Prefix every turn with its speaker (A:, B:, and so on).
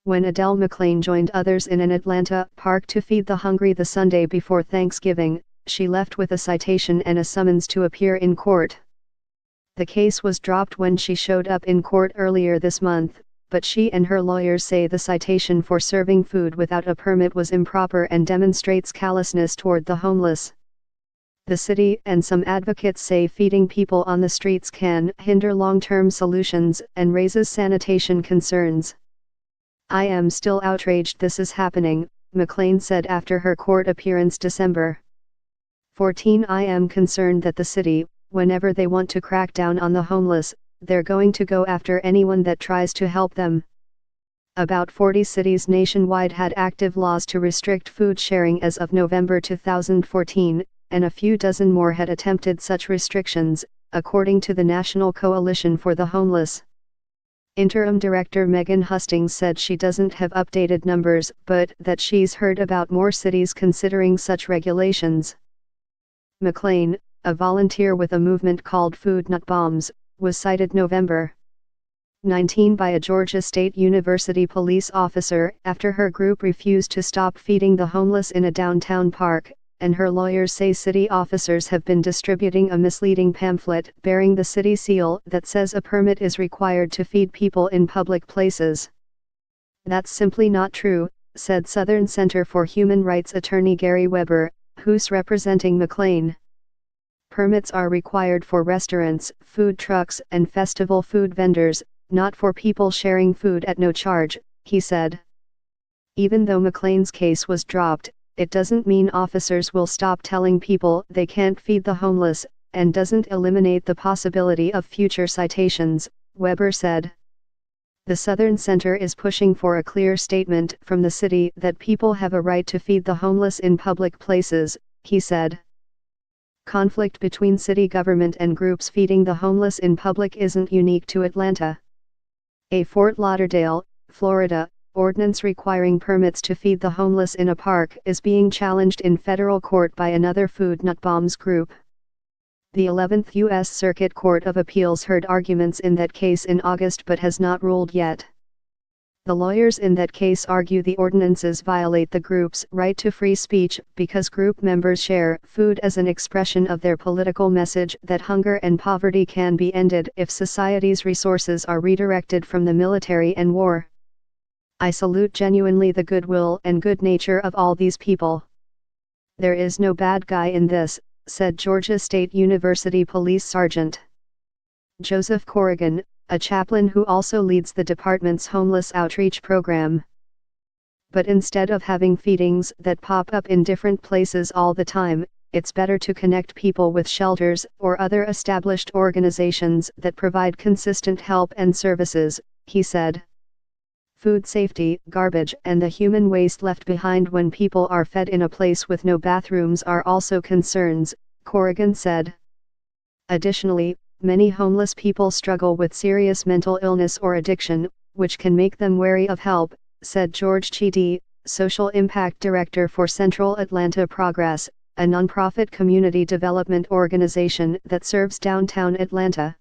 A: when Adele McClain joined others in an Atlanta park to feed the hungry the Sunday before Thanksgiving, she left with a citation and a summons to appear in court. The case was dropped when she showed up in court earlier this month, but she and her lawyers say the citation for serving food without a permit was improper and demonstrates callousness toward the homeless. The city and some advocates say feeding people on the streets can hinder long-term solutions and raises sanitation concerns. "I am still outraged this is happening," McClain said after her court appearance December 14. "I am concerned that the city, whenever they want to crack down on the homeless, they're going to go after anyone that tries to help them." About 40 cities nationwide had active laws to restrict food sharing as of November 2014, and a few dozen more had attempted such restrictions, according to the National Coalition for the Homeless. Interim Director Megan Hustings said she doesn't have updated numbers but that she's heard about more cities considering such regulations. McClain, a volunteer with a movement called Food Not Bombs, was cited November 19 by a Georgia State University police officer after her group refused to stop feeding the homeless in a downtown park, and her lawyers say city officers have been distributing a misleading pamphlet bearing the city seal that says a permit is required to feed people in public places. "That's simply not true," said Southern Center for Human Rights attorney Gary Weber, who's representing McClain. "Permits are required for restaurants, food trucks and festival food vendors, not for people sharing food at no charge," he said. Even though McClain's case was dropped, it doesn't mean officers will stop telling people they can't feed the homeless, and doesn't eliminate the possibility of future citations, Weber said. The Southern Center is pushing for a clear statement from the city that people have a right to feed the homeless in public places, he said. Conflict between city government and groups feeding the homeless in public isn't unique to Atlanta. A Fort Lauderdale, Florida, ordinance requiring permits to feed the homeless in a park is being challenged in federal court by another Food Not Bombs group. The 11th U.S. Circuit Court of Appeals heard arguments in that case in August but has not ruled yet. The lawyers in that case argue the ordinances violate the group's right to free speech because group members share food as an expression of their political message that hunger and poverty can be ended if society's resources are redirected from the military and war. "I salute genuinely the goodwill and good nature of all these people. There is no bad guy in this," said Georgia State University Police Sergeant Joseph Corrigan, a chaplain who also leads the department's homeless outreach program. "But instead of having feedings that pop up in different places all the time, it's better to connect people with shelters or other established organizations that provide consistent help and services," he said. Food safety, garbage and the human waste left behind when people are fed in a place with no bathrooms are also concerns, Corrigan said. Additionally, many homeless people struggle with serious mental illness or addiction, which can make them wary of help, said George Chidi, Social Impact Director for Central Atlanta Progress, a nonprofit community development organization that serves downtown Atlanta.